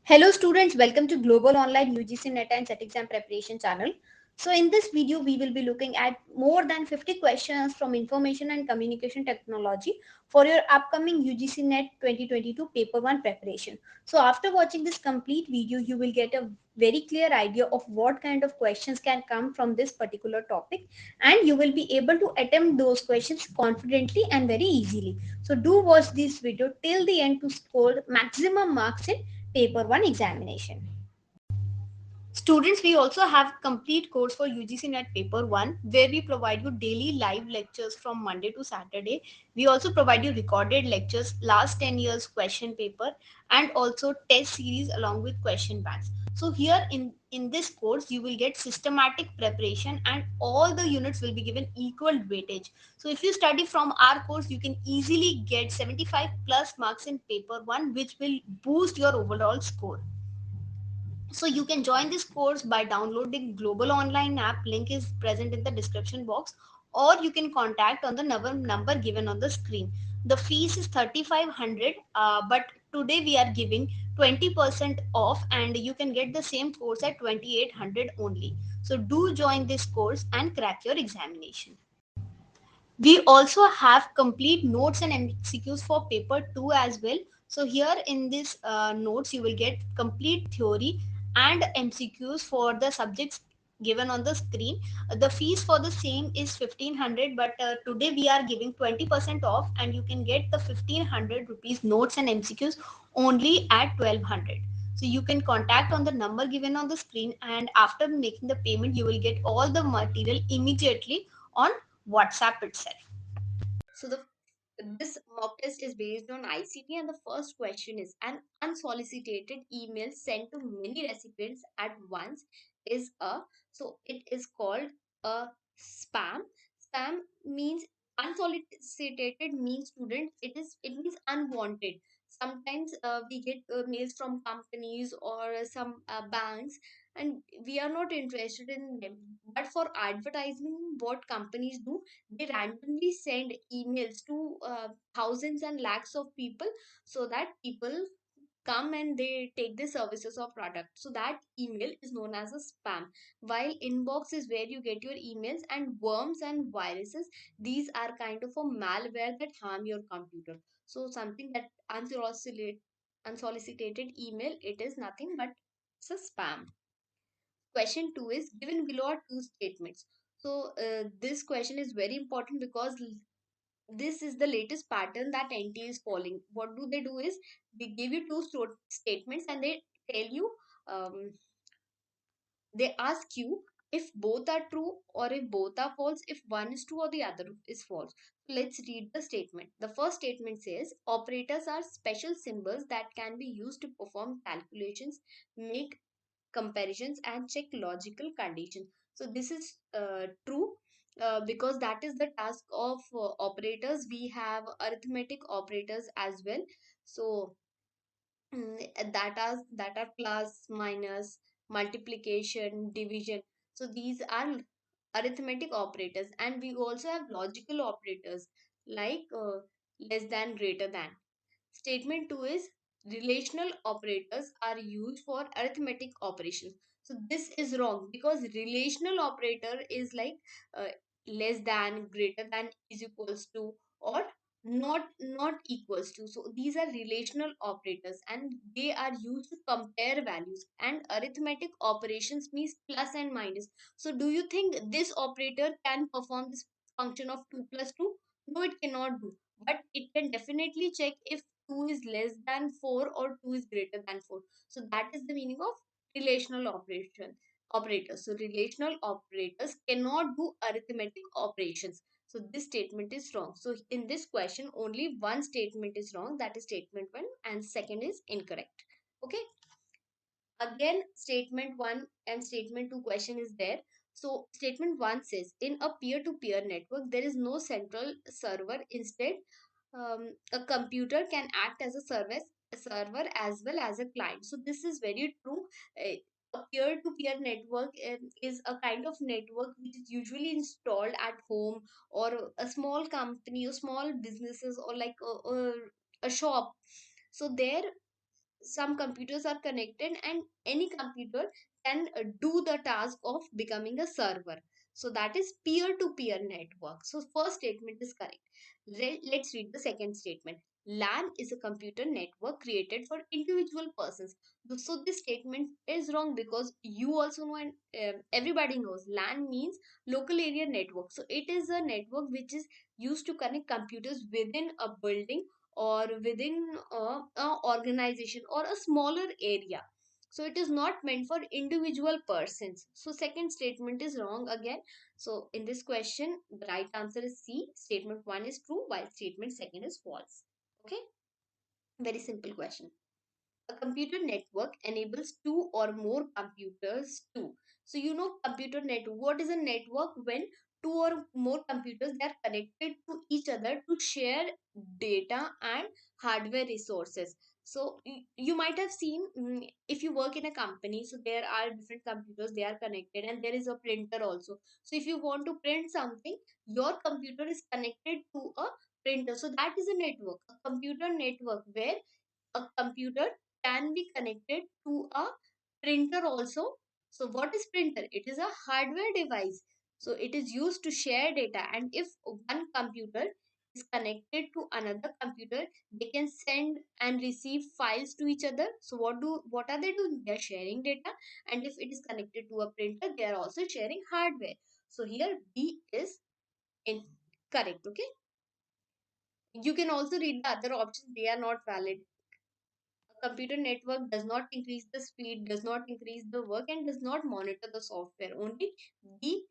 Hello students, welcome to Global Online UGC NET and SET exam preparation channel. So in this video, we will be looking at more than 50 questions from information and communication technology for your upcoming UGC NET 2022 paper 1 preparation. So after watching this complete video, you will get a very clear idea of what kind of questions can come from this particular topic, and you will be able to attempt those questions confidently and very easily. So do watch this video till the end to score maximum marks in paper 1 examination. Students, we also have complete course for UGC NET paper 1 where we provide you daily live lectures from Monday to Saturday. We also provide you recorded lectures, last 10 years question paper, and also test series along with question banks. So here in this course you will get systematic preparation and all the units will be given equal weightage. So if you study from our course, you can easily get 75 plus marks in paper 1, which will boost your overall score. So you can join this course by downloading Global Online app. Link is present in the description box, or you can contact on the number given on the screen. The fees is 3500, but today we are giving 20% off, and you can get the same course at 2800 only. So do join this course and crack your examination. We also have complete notes and MCQs for paper 2 as well. So here in this notes, you will get complete theory and MCQs for the subjects given on the screen. The fees for the same is 1500, but today we are giving 20% off, and you can get the 1500 rupees notes and MCQs only at 1200. So you can contact on the number given on the screen, and after making the payment, you will get all the material immediately on WhatsApp itself. So this mock test is based on ICT, and the first question is: an unsolicited email sent to many recipients at once is a, so it is called a spam. Spam means unsolicited means, student, it means unwanted. Sometimes we get mails from companies or some banks, and we are not interested in them, but for advertising, what companies do, they randomly send emails to thousands and lakhs of people, so that people come and they take the services or product. So that email is known as a spam. While inbox is where you get your emails, and worms and viruses, these are kind of a malware that harm your computer. So something that unsolicited email, it is nothing but it's a spam. Question 2 is: given below are two statements. So this question is very important because this is the latest pattern that NTA is following. What do? They do is they give you two statements, and they tell you, um, they ask you if both are true or if both are false, if one is true or the other is false. Let's read the statement. The first statement says operators are special symbols that can be used to perform calculations, make comparisons, and check logical conditions. So this is true, because that is the task of operators. We have arithmetic operators as well. So that are plus, minus, multiplication, division. So these are arithmetic operators, and we also have logical operators like less than, greater than. Statement 2 is relational operators are used for arithmetic operations. So this is wrong, because relational operator is like uh, less than, greater than, is equals to, or not equals to. So these are relational operators, and they are used to compare values. And arithmetic operations means plus and minus. So do you think this operator can perform this function of 2 plus 2? No, it cannot do, but it can definitely check if 2 is less than 4 or 2 is greater than 4. So that is the meaning of relational operators. So relational operators cannot do arithmetic operations. So this statement is wrong. So in this question, only one statement is wrong, that is statement 1, and second is incorrect. Okay. Again, statement 1 and statement 2 question is there. So statement 1 says in a peer-to-peer network there is no central server. Instead, a computer can act as a server as well as a client. So this is very true. A peer-to-peer network is a kind of network which is usually installed at home, or a small company or small businesses, or like a shop. So there, some computers are connected, and any computer can do the task of becoming a server. So that is peer to peer network. So first statement is correct. Let's read the second statement. LAN is a computer network created for individual persons. So this statement is wrong, because you also know, and everybody knows, LAN means local area network. So it is a network which is used to connect computers within a building or within a organization or a smaller area. So it is not meant for individual persons. So second statement is wrong again. So in this question, the right answer is C. Statement 1 is true while statement second is false. Okay, very simple question. A computer network enables two or more computers to. So you know computer network. What is a network? When two or more computers, they are connected to each other to share data and hardware resources. So you might have seen, if you work in a company, so there are different computers, they are connected, and there is a printer also. So if you want to print something, your computer is connected to a printer. So that is a network, a computer network, where a computer can be connected to a printer also. So what is printer? It is a hardware device. So it is used to share data, and if one computer is connected to another computer, they can send and receive files to each other. So what are they doing? They are sharing data. And if it is connected to a printer, they are also sharing hardware. So here B is incorrect. Okay, you can also read the other options, they are not valid. A computer network does not increase the speed, does not increase the work, and does not monitor the software. Only B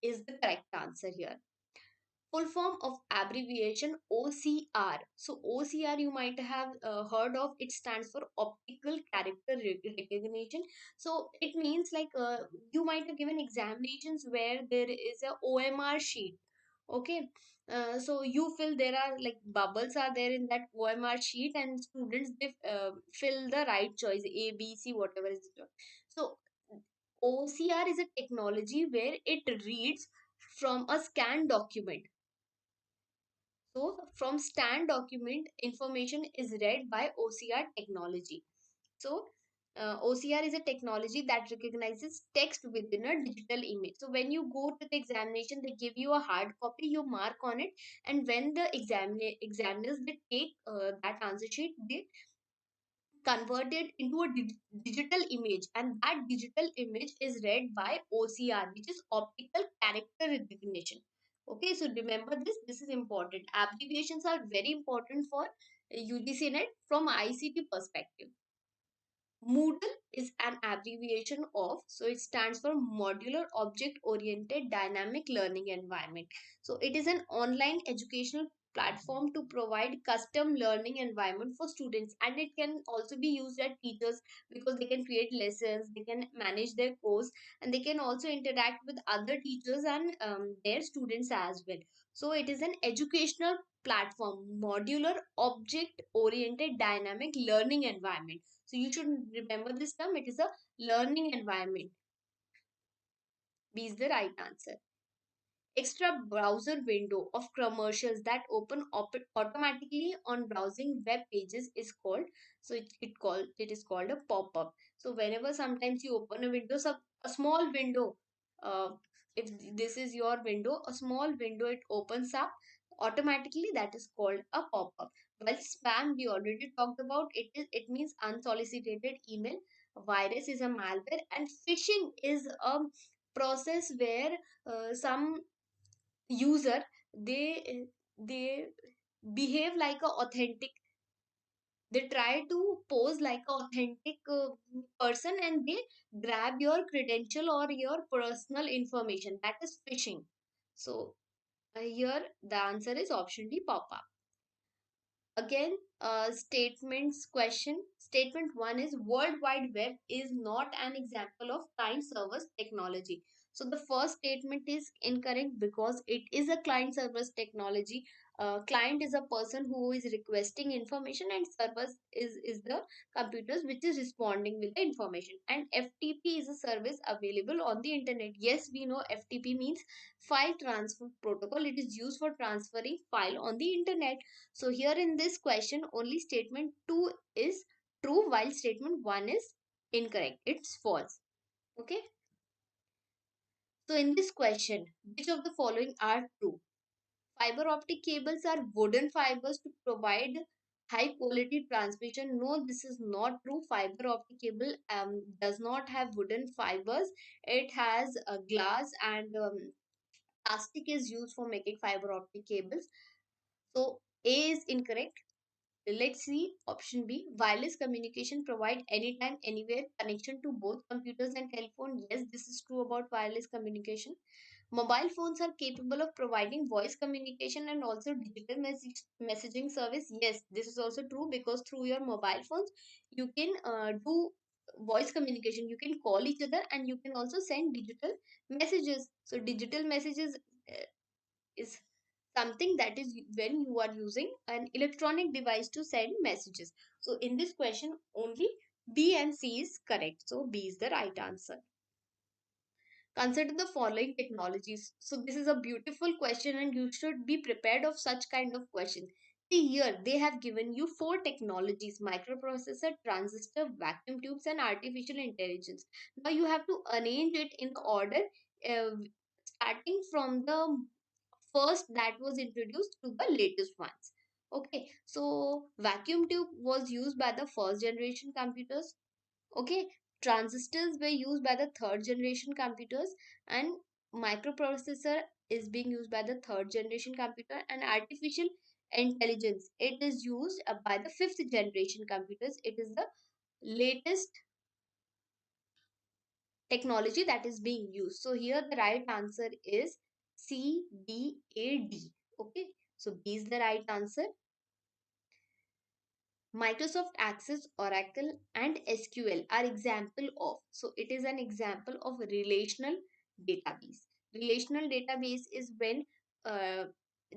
is the correct answer here. Full form of abbreviation OCR. So OCR you might have heard of. It stands for optical character recognition. So it means like you might have given examinations where there is a OMR sheet. Okay, so you fill, there are like bubbles are there in that OMR sheet, and students, they fill the right choice, A, B, C, whatever is the choice. So OCR is a technology where it reads from a scanned document. So from scanned document, information is read by OCR technology. So OCR is a technology that recognizes text within a digital image. So when you go to the examination, they give you a hard copy, you mark on it, and when the examiners, they take that answer sheet, they convert it into a digital image, and that digital image is read by OCR, which is optical character recognition. Okay, so remember this. This is important. Abbreviations are very important for UGC net from ICT perspective. MOODLE is an abbreviation of, so it stands for Modular Object Oriented Dynamic Learning Environment. So it is an online educational platform to provide custom learning environment for students, and it can also be used at teachers, because they can create lessons, they can manage their course, and they can also interact with other teachers and their students as well. So it is an educational platform, modular object oriented dynamic learning environment. So you should remember this term. It is a learning environment. B is the right answer. Extra browser window of commercials that open automatically on browsing web pages is called, so it is called a pop-up. So whenever sometimes you open a window, a small window, uh, if this is your window, a small window, it opens up automatically, that is called a pop-up. While spam, we already talked about, it means unsolicited email. Virus is a malware, and phishing is a process where some user, they behave like a authentic, they try to pose like a authentic person, and they grab your credential or your personal information. That is phishing. So here the answer is option D, pop up. Again, statements question. Statement 1 is World Wide Web is not an example of client servers technology. So the first statement is incorrect, because it is a client servers technology. Client is a person who is requesting information, and servers is the computers which is responding with the information. And FTP is a service available on the internet. Yes, we know FTP means file transfer protocol. It is used for transferring file on the internet. So here in this question, only statement 2 is true, while statement 1 is incorrect. It's false. Okay. So in this question, which of the following are true? Fiber optic cables are wooden fibers to provide high quality transmission. No, this is not true. Fiber optic cable does not have wooden fibers. It has glass and plastic is used for making fiber optic cables. So A is incorrect. Let's see option B. Wireless communication provide anytime, anywhere connection to both computers and telephone. Yes, this is true about wireless communication. Mobile phones are capable of providing voice communication and also digital messaging service. Yes, this is also true because through your mobile phones, you can do voice communication. You can call each other and you can also send digital messages. So digital messages is something that is when you are using an electronic device to send messages. So in this question, only B and C is correct. So B is the right answer. Consider the following technologies. So this is a beautiful question and you should be prepared of such kind of question. See here, they have given you 4 technologies: microprocessor, transistor, vacuum tubes and artificial intelligence. Now you have to arrange it in the order uh, starting from the first that was introduced to the latest ones. Okay, so vacuum tube was used by the first generation computers. Okay, transistors were used by the third generation computers, and microprocessor is being used by the third generation computer, and artificial intelligence, it is used by the fifth generation computers. It is the latest technology that is being used. So here the right answer is C, D, A, D. Okay, so B is the right answer. Microsoft Access, Oracle, and SQL are example of. So it is an example of relational database. Relational database is when uh,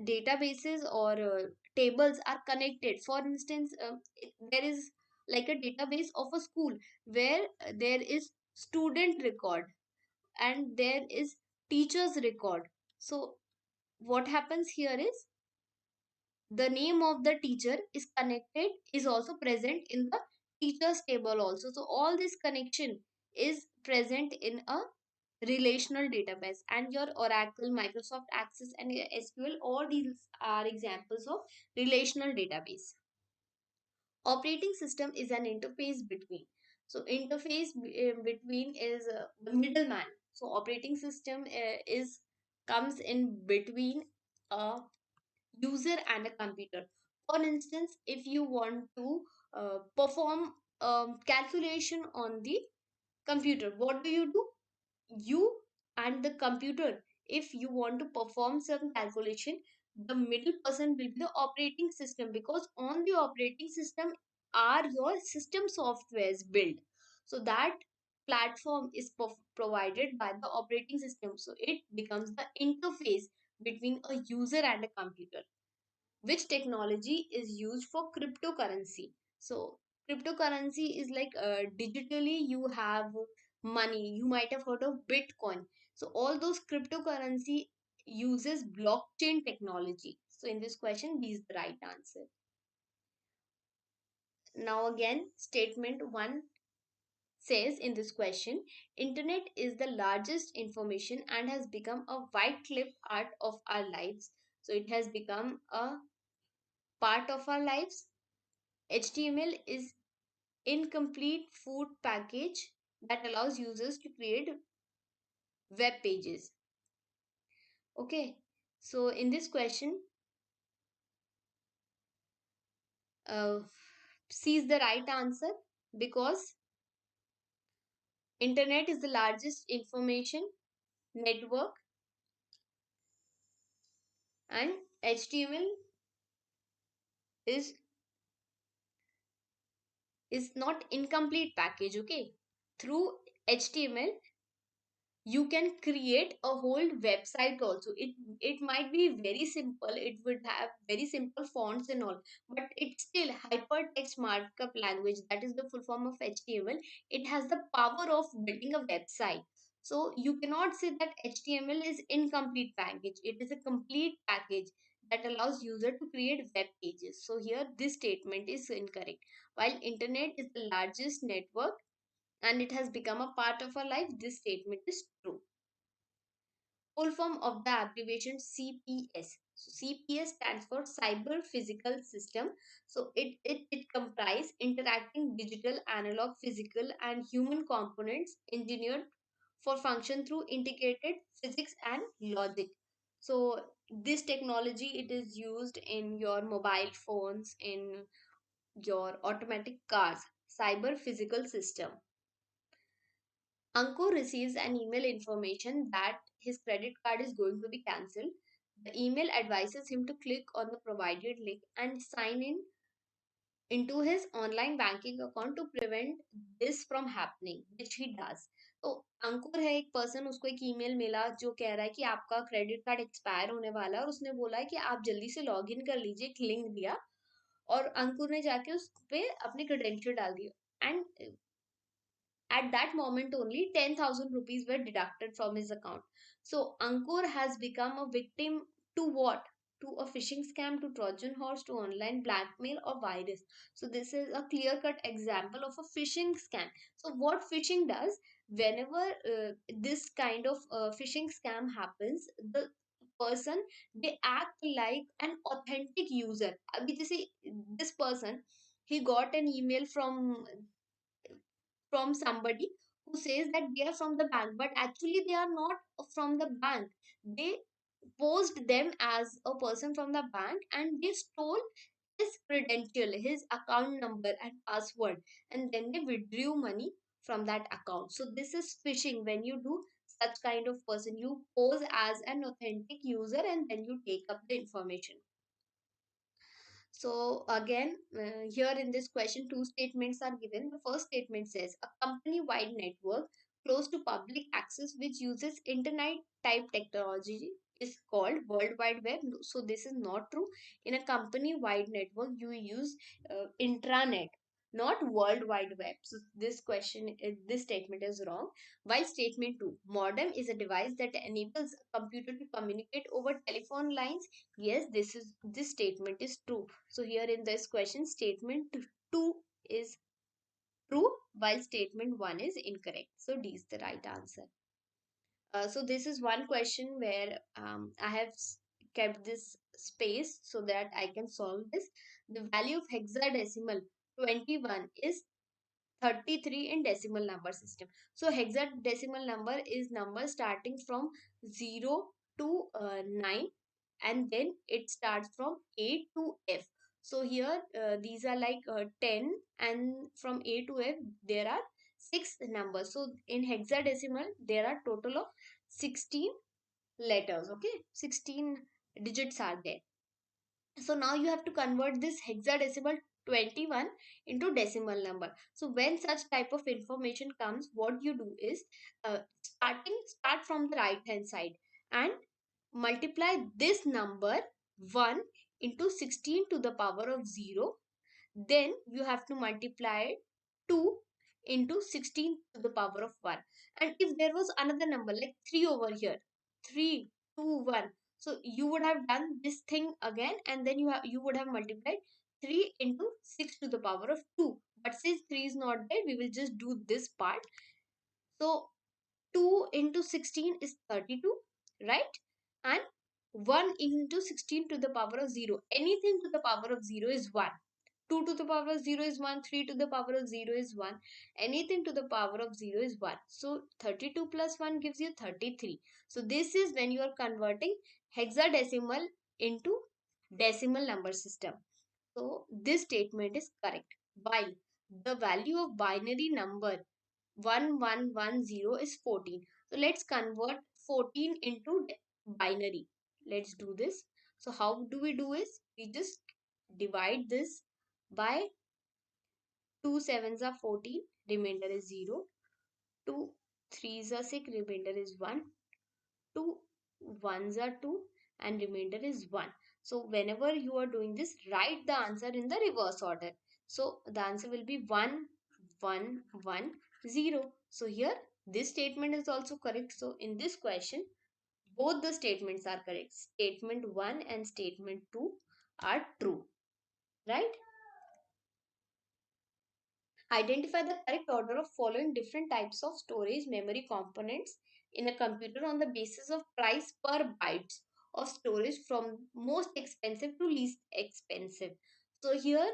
databases or tables are connected. For instance, there is like a database of a school where there is student record and there is teacher's record. So what happens here is the name of the teacher is connected, is also present in the teachers table also. So all this connection is present in a relational database, and your Oracle, Microsoft Access and SQL, all these are examples of relational database. Operating system is an interface between. So interface between is the middleman. So operating system is comes in between a user and a computer. For instance, if you want to perform calculation on the computer, what do? You and the computer, if you want to perform some calculation, the middle person will be the operating system, because on the operating system are your system softwares built. So that platform is provided by the operating system, so it becomes the interface between a user and a computer. Which technology is used for cryptocurrency? So cryptocurrency is like digitally you have money. You might have heard of Bitcoin. So all those cryptocurrency uses blockchain technology. So in this question, B is the right answer. Now again, statement 1 says in this question, internet is the largest information and has become a white clip art of our lives. So it has become a part of our lives. HTML is incomplete food package that allows users to create web pages. Okay, so in this question, uh, C is the right answer, because internet is the largest information network and HTML is not incomplete package. Okay, through HTML you can create a whole website also. It might be very simple, it would have very simple fonts and all, but it's still hypertext markup language, that is the full form of HTML. It has the power of building a website. So you cannot say that HTML is incomplete package, it is a complete package. that allows user to create web pages. So here this statement is incorrect. While internet is the largest network and it has become a part of our life, this statement is true. Full form of the abbreviation CPS. So CPS stands for Cyber Physical System. So it comprises interacting digital, analog, physical, and human components engineered for function through integrated physics and logic. So this technology, it is used in your mobile phones, in your automatic cars. Cyber Physical System. Ankur receives an email information that his credit card is going to be cancelled. The email advises him to click on the provided link and sign in into his online banking account to prevent this from happening, which he does. तो अंकुर है एक person, उसको एक email मिला जो कह रहा है कि आपका क्रेडिट कार्ड एक्सपायर होने वाला है और उसने बोला है कि आप जल्दी से लॉग इन कर लीजिए, एक लिंक दिया और अंकुर ने जाके उस पे अपने क्रेडेंशियल डाल दिया and at that moment only 10,000 rupees were deducted from his account. So Ankur has become a victim to what? To a phishing scam, to Trojan horse, to online blackmail or virus. So this is a clear cut example of a phishing scam. So what phishing does, whenever this kind of phishing scam happens, the person, they act like an authentic user. Abhi जैसे this person, he got an email from somebody who says that they are from the bank, but actually they are not from the bank. They posed them as a person from the bank and they stole his credential, his account number and password, and then they withdrew money from that account. So this is phishing. When you do such kind of person, you pose as an authentic user and then you take up the information. So again, here in this question, two statements are given. The first statement says a company-wide network close to public access which uses internet type technology is called World Wide Web. So this is not true. In a company-wide network, you use intranet, not World Wide Web. So this question, this statement is wrong. While statement 2, modem is a device that enables a computer to communicate over telephone lines. Yes, this statement is true. So here in this question, statement 2 is true while statement 1 is incorrect. So D is the right answer. So this is one question where I have kept this space so that I can solve this. The value of hexadecimal 21 is 33 in decimal number system. So hexadecimal number is number starting from 0 to 9 and then it starts from A to F. So here these are like 10 and from A to F there are 6 numbers. So in hexadecimal there are total of 16 letters. Okay, 16 digits are there. So now you have to convert this hexadecimal 21 into decimal number. So when such type of information comes, what you do is start from the right hand side and multiply this number 1 into 16 to the power of 0. Then you have to multiply 2 into 16 to the power of 1. And if there was another number like 3 over here, 3, 2, 1. So you would have done this thing again and then you would have multiplied 3 into 6 to the power of 2. But since 3 is not there, we will just do this part. So 2 into 16 is 32, right? And 1 into 16 to the power of 0. Anything to the power of 0 is 1. 2 to the power of 0 is 1. 3 to the power of 0 is 1. Anything to the power of 0 is 1. So 32 plus 1 gives you 33. So this is when you are converting hexadecimal into decimal number system. So this statement is correct. While the value of binary number 1110 is 14. So let's convert 14 into binary. Let's do this. So how do we do is we just divide this by 2 sevens are 14, remainder is 0. 2 threes are 6, remainder is 1. 2 ones are 2 and remainder is 1. So whenever you are doing this, write the answer in the reverse order. So the answer will be 1 1 1 0. So here this statement is also correct. So in this question Both the statements are correct. Statement 1 and statement 2 are true, right? Identify the correct order of following different types of storage memory components in a computer on the basis of price per bytes of storage from most expensive to least expensive. So here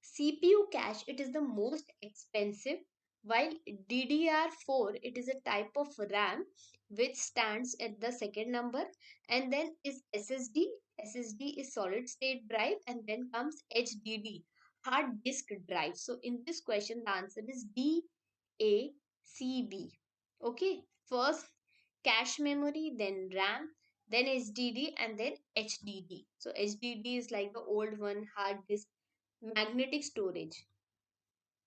CPU cache, it is the most expensive, while DDR4, it is a type of RAM which stands at the second number, and then is SSD. SSD is solid state drive, and then comes HDD, hard disk drive. So in this question, the answer is DACB. Okay, first cache memory, then RAM, then HDD, and then HDD. So HDD is like the old one, hard disk, magnetic storage.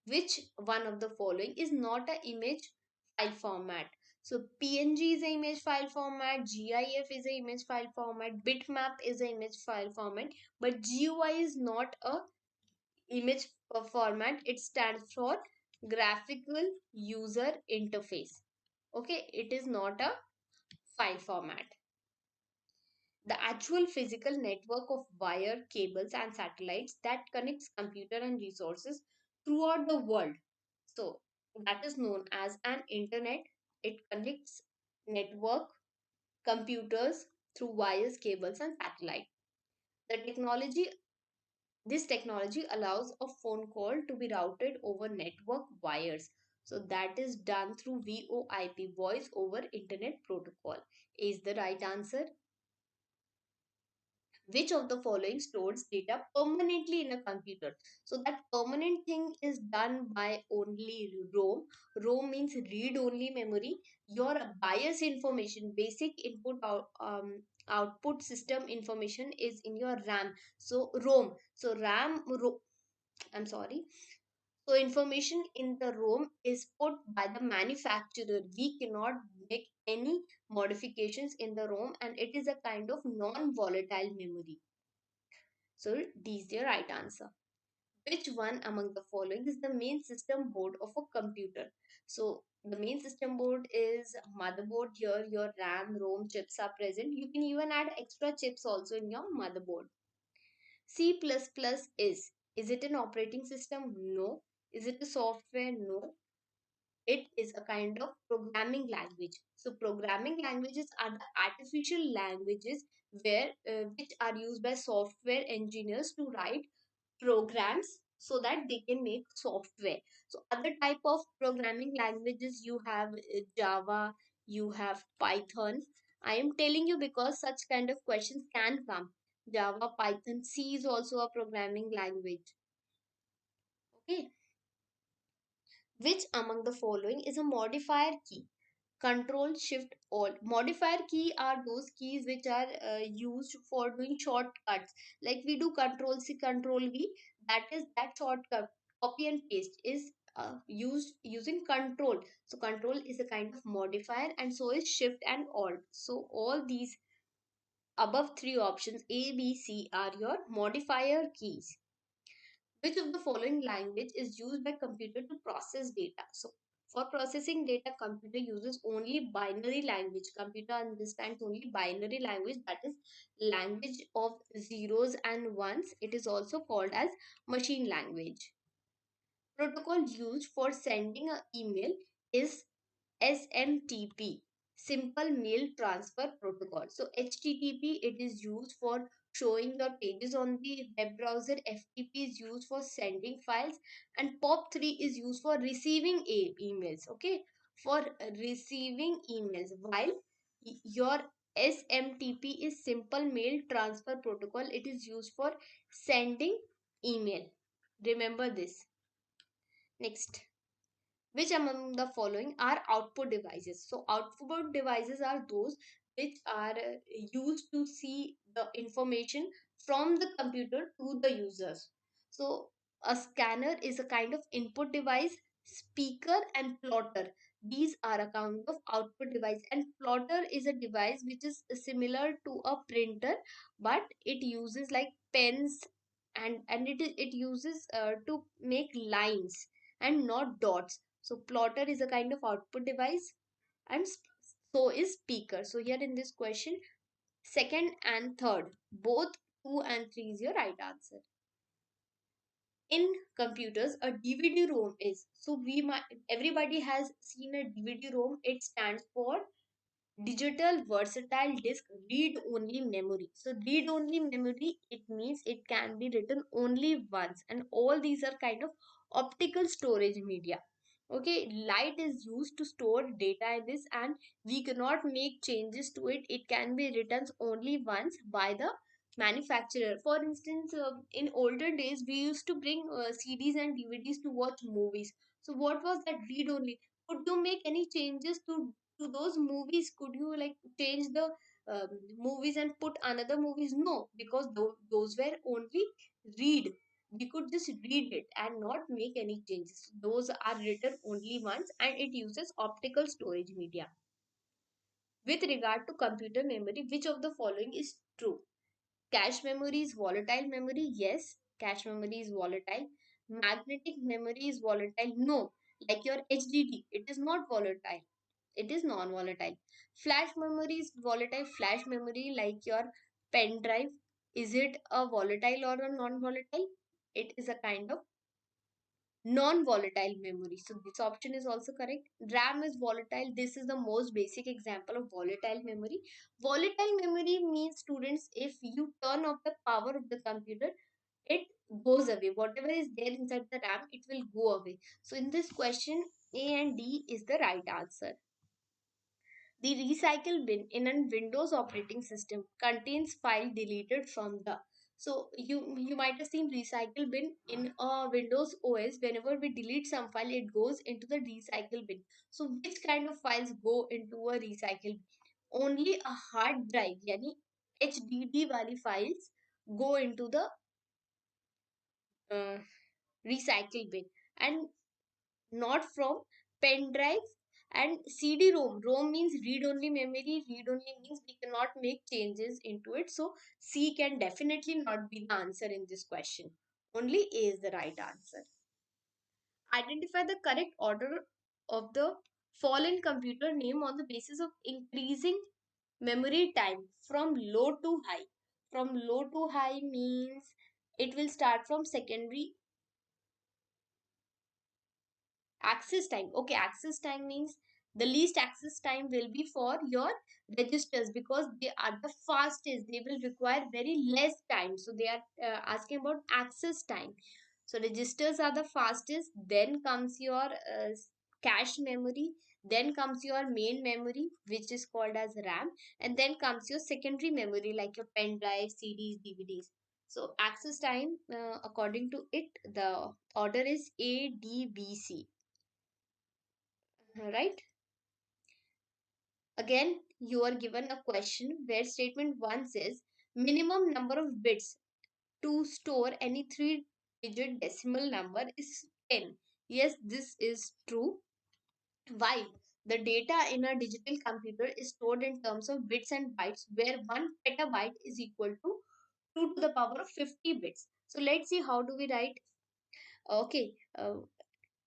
Which one of the following is not a image file format? So PNG is a image file format, GIF is a image file format, bitmap is a image file format, but GUI is not a image format. It stands for graphical user interface. Okay, it is not a file format. The actual physical network of wire, cables and satellites that connects computer and resources throughout the world, so that is known as an internet. It connects network computers through wires, cables and satellite. The technology This technology allows a phone call to be routed over network wires. So that is done through VoIP, voice over internet protocol. Is the right answer. Which of the following stores data permanently in a computer? So that permanent thing is done by only ROM. ROM means read only memory. Your bias information, basic output system information is in your RAM. So ROM. So I'm sorry. So information in the ROM is put by the manufacturer. We cannot make any modifications in the ROM, and it is a kind of non-volatile memory. So D is the right answer. Which one among the following is the main system board of a computer? So the main system board is motherboard. Here your RAM, ROM chips are present. You can even add extra chips also in your motherboard. C++ is it an operating system? No. Is it a software? No. It is a kind of programming language. So programming languages are the artificial languages which are used by software engineers to write programs so that they can make software. So other type of programming languages, you have Java, you have Python. I am telling you because such kind of questions can come. Java, Python, C is also a programming language. Okay. Which among the following is a modifier key? Control Shift Alt. Modifier key are those keys which are used for doing shortcuts. Like we do Control C, Control V. That is that shortcut. Copy and paste is used using Control. So Control is a kind of modifier, and so is Shift and Alt. So all these above three options A, B, C are your modifier keys. Which of the following language is used by computer to process data? So for processing data, computer uses only binary language. Computer understands only binary language, that is language of zeros and ones. It is also called as machine language. Protocol used for sending an email is SMTP, Simple Mail Transfer Protocol. So HTTP, it is used for showing your pages on the web browser. FTP is used for sending files, and POP3 is used for receiving emails. Okay, for receiving emails, while your SMTP is Simple Mail Transfer Protocol. It is used for sending email. Remember this. Next. Which among the following are output devices? So output devices are those which are used to see the information from the computer to the users. So a scanner is a kind of input device. Speaker and plotter, these are a kind of output device, and plotter is a device which is similar to a printer, but it uses like pens, and it uses to make lines and not dots. So plotter is a kind of output device, and So is speaker. So here in this question, second and third, both 2 and 3 is your right answer. In computers, a DVD ROM is, so we might, everybody has seen a DVD ROM. It stands for digital versatile disk read only memory. So read only memory, it means it can be written only once, and all these are kind of optical storage media. Okay, light is used to store data in this, and we cannot make changes to it. It can be written only once by the manufacturer. For instance, in older days we used to bring CDs and DVDs to watch movies. So what was that? Read only. Could you make any changes to those movies? Could you like change the movies and put another movies? No, because those were only read. We could just read it and not make any changes. Those are written only once, and it uses optical storage media. With regard to computer memory, which of the following is true? Cache memory is volatile memory. Yes, cache memory is volatile. Magnetic memory is volatile. No, like your HDD, it is not volatile. It is non-volatile. Flash memory is volatile. Flash memory, like your pen drive, is it a volatile or a non-volatile? It is a kind of non-volatile memory. So this option is also correct. RAM is volatile. This is the most basic example of volatile memory. Volatile memory means, students, if you turn off the power of the computer, it goes away. Whatever is there inside the RAM, it will go away. So in this question, A and D is the right answer. The recycle bin in a Windows operating system contains file deleted from the. So you might have seen recycle bin in a Windows OS. Whenever we delete some file, it goes into the recycle bin. So which kind of files go into a recycle bin? Only a hard drive, yani HDD wali files go into the uh, recycle bin, and not from pen drives and CD ROM. ROM means read only memory. Read only means we cannot make changes into it. So C can definitely not be the answer in this question. Only A is the right answer. Identify the correct order of the fallen computer name on the basis of increasing memory time from low to high. From low to high means it will start from secondary access time. Okay, access time means the least access time will be for your registers, because they are the fastest. They will require very less time. So they are asking about access time. So registers are the fastest. Then comes your cache memory. Then comes your main memory, which is called as RAM. And then comes your secondary memory, like your pen drive, CDs, DVDs. So access time, according to it, the order is A, D, B, C. Right? Again, you are given a question where statement 1 says minimum number of bits to store any 3-digit decimal number is 10. Yes, this is true. Why? The data in a digital computer is stored in terms of bits and bytes, where 1 petabyte is equal to 2 to the power of 50 bits. So let's see, how do we write? Okay, 2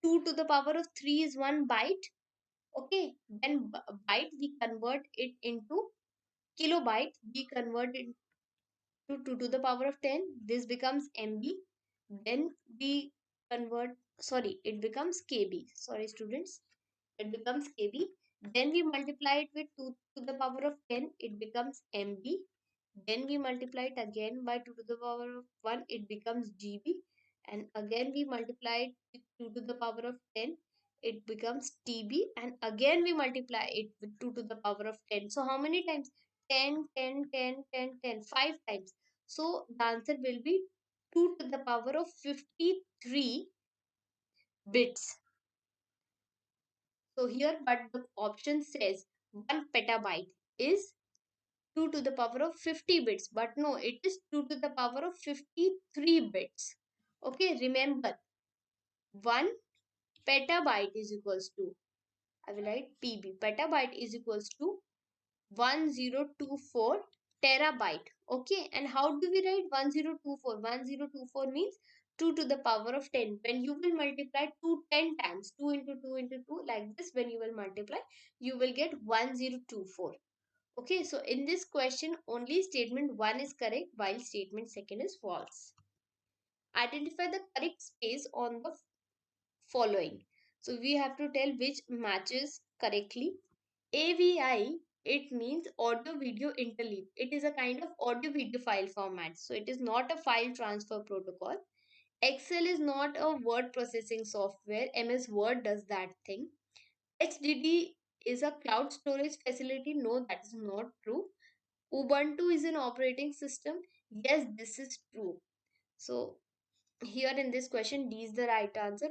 to the power of 3 is 1 byte. Okay, then byte we convert it into kilobyte. We convert it to 2 to the power of 10. This becomes MB. Then we convert, sorry, it becomes KB. Sorry, students, it becomes KB. Then we multiply it with 2 to the power of 10. It becomes MB. Then we multiply it again by 2 to the power of 1. It becomes GB. And again we multiply it with 2 to the power of 10. It becomes TB. And again we multiply it with 2 to the power of 10. So how many times? 10, 10, 10, 10, 10. 5 times. So the answer will be 2 to the power of 53 bits. So here, but the option says 1 petabyte is 2 to the power of 50 bits, but no, it is 2 to the power of 53 bits. Okay, remember, 1 petabyte is equals to, I will write PB, petabyte is equals to 1024 terabyte. Okay, and how do we write 1024? 1024 means 2 to the power of 10. When you will multiply 2 10 times, 2 into 2 into 2, like this, when you will multiply, you will get 1024. Okay, so in this question, only statement 1 is correct while statement second is false. Identify the correct space on the following. So we have to tell which matches correctly. AVI, it means audio video interleave. It is a kind of audio video file format. So it is not a file transfer protocol. Excel is not a word processing software. MS Word does that thing. HDD is a cloud storage facility. No, that is not true. Ubuntu is an operating system. Yes, this is true. So here in this question, D is the right answer.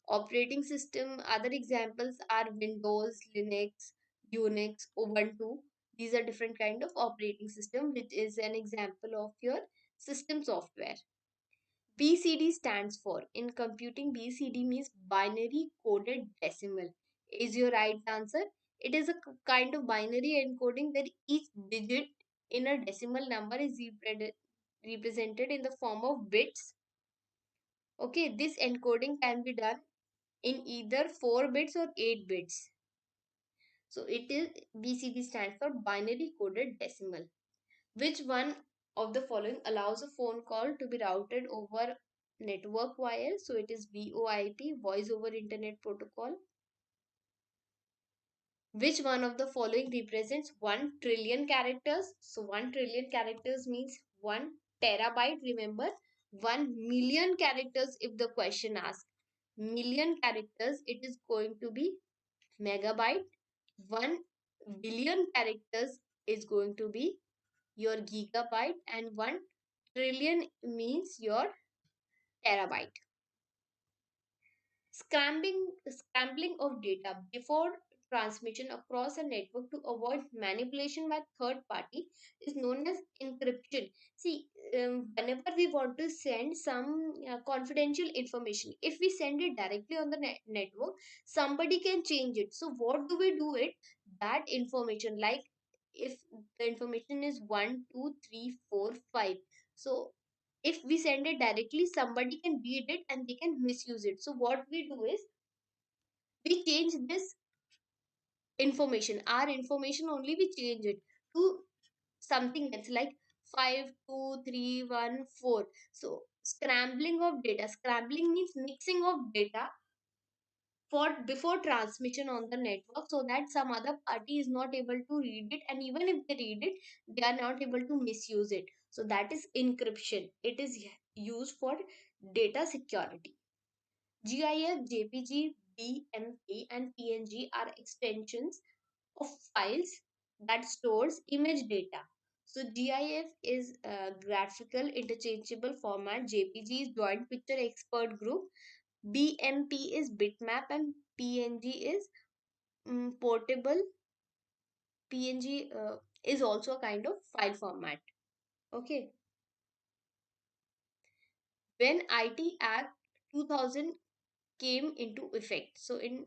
Operating system, other examples are Windows, Linux, Unix, Ubuntu. These are different kind of operating system, which is an example of your system software. BCD stands for, in computing, BCD means binary coded decimal. Is your right answer? It is a kind of binary encoding where each digit in a decimal number is represented in the form of bits. Okay, this encoding can be done in either 4 bits or 8 bits. So it is, BCD stands for binary coded decimal. Which one of the following allows a phone call to be routed over network wire? So it is VoIP, voice over internet protocol. Which one of the following represents 1 trillion characters? So 1 trillion characters means 1 terabyte. Remember, 1 million characters, if the question asks million characters, it is going to be megabyte. 1 billion characters is going to be your gigabyte, and 1 trillion means your terabyte. Scrambling of data before transmission across a network to avoid manipulation by third party is known as encryption. See, whenever we want to send some confidential information, if we send it directly on the network, somebody can change it. So what do we do it? That information, like if the information is 1 2 3 4 5, so if we send it directly, somebody can read it and they can misuse it. So what we do is we change this information, our information only, we change it to something that's like 5 2 3 1 4. So scrambling of data, scrambling means mixing of data for before transmission on the network, so that some other party is not able to read it, and even if they read it, they are not able to misuse it. So that is encryption. It is used for data security. GIF, JPG, BMP, and PNG are extensions of files that stores image data. So GIF is a graphical interchangeable format. JPG is joint picture expert group. BMP is bitmap, and PNG is portable. PNG is also a kind of file format. Okay. When IT Act 2000 came into effect. So in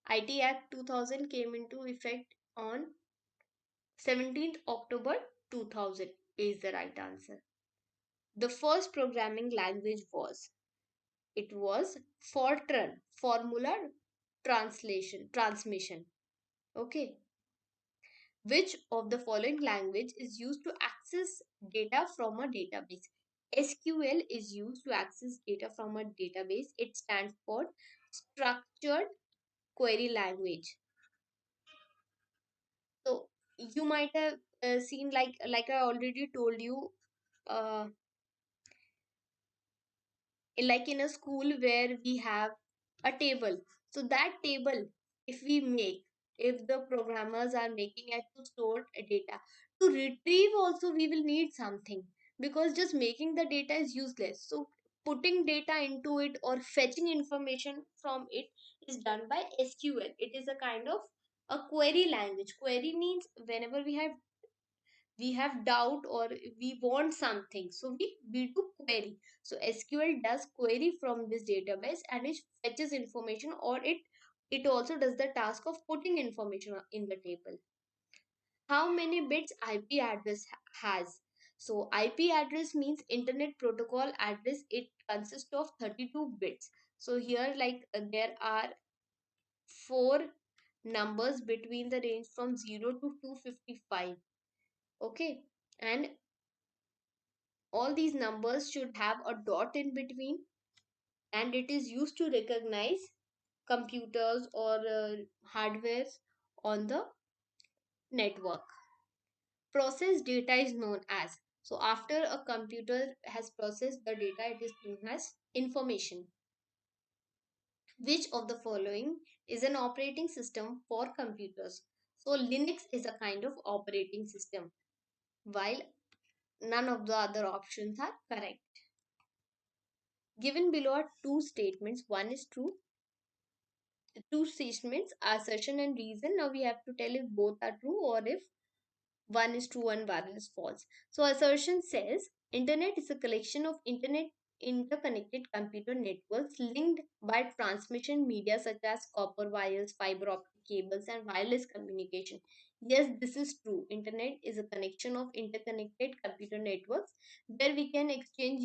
IT Act 2000 came into effect on 17th October 2000 is the right answer. The first programming language was, it was Fortran, formula transmission. Okay. Which of the following language is used to access data from a database? SQL is used to access data from a database. It stands for structured query language. So you might have seen, like I already told you, uh, like in a school where we have a table. So that table, if we make, if the programmers are making it to store data, to retrieve also we will need something, because just making the data is useless. So putting data into it or fetching information from it is done by SQL. It is a kind of a query language. Query means whenever we have doubt or we want something, so we do query. So SQL does query from this database and it fetches information, or it also does the task of putting information in the table. How many bits IP address has? So IP address means internet protocol address. It consists of 32 bits. So here there are four numbers between the range from 0 to 255. Okay, and all these numbers should have a dot in between, and it is used to recognize computers or hardwares on the network. Processed data is known as, so after a computer has processed the data, it is known as information. Which of the following is an operating system for computers? So Linux is a kind of operating system, while none of the other options are correct. Given below are two statements. One is true. Two statements, assertion and reason. Now we have to tell if both are true or if one is true and one is false. So assertion says internet is a collection of internet interconnected computer networks linked by transmission media such as copper wires, fiber optic cables, and wireless communication. Yes, this is true. Internet is a connection of interconnected computer networks where we can exchange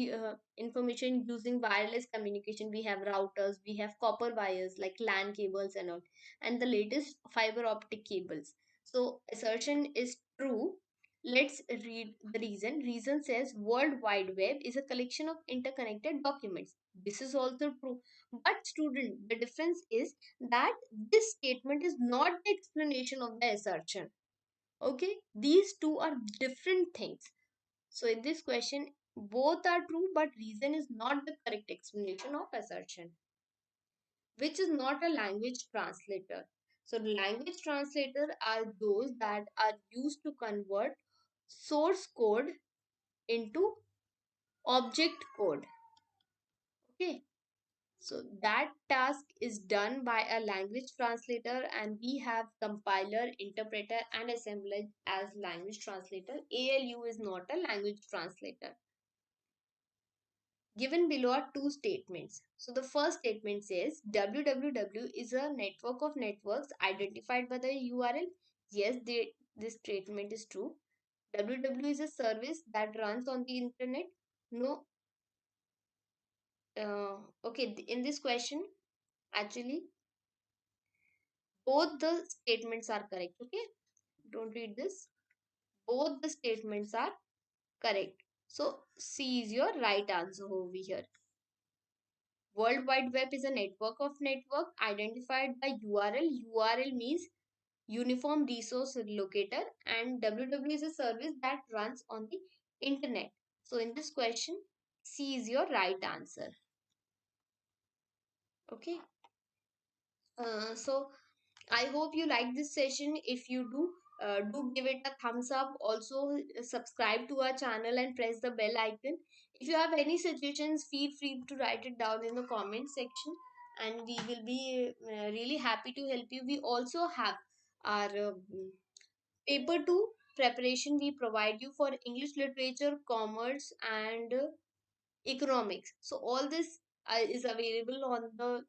information using wireless communication. We have routers, we have copper wires like LAN cables and all, and the latest fiber optic cables. So assertion is true. Let's read the reason. Reason says World Wide Web is a collection of interconnected documents. This is also true. But student, the difference is that this statement is not the explanation of the assertion. Okay, these two are different things. So in this question, both are true, but reason is not the correct explanation of assertion. Which is not a language translator? So language translator are those that are used to convert source code into object code. Okay, so that task is done by a language translator, and we have compiler, interpreter, and assembler as language translator. ALU is not a language translator. Given below are two statements. So the first statement says www is a network of networks identified by the URL. Yes, this statement is true. www is a service that runs on the internet. No. Okay, in this question, actually, both the statements are correct. Okay, don't read this. Both the statements are correct. So C is your right answer over here. World Wide Web is a network of network identified by URL. URL means Uniform Resource Locator, and www is a service that runs on the internet. So in this question, C is your right answer. Okay. So I hope you like this session. If you do give it a thumbs up. Also, subscribe to our channel and press the bell icon. If you have any suggestions, feel free to write it down in the comment section, and we will be really happy to help you. We also have our paper 2 preparation. We provide you for English literature, commerce, and economics. So all this is available on the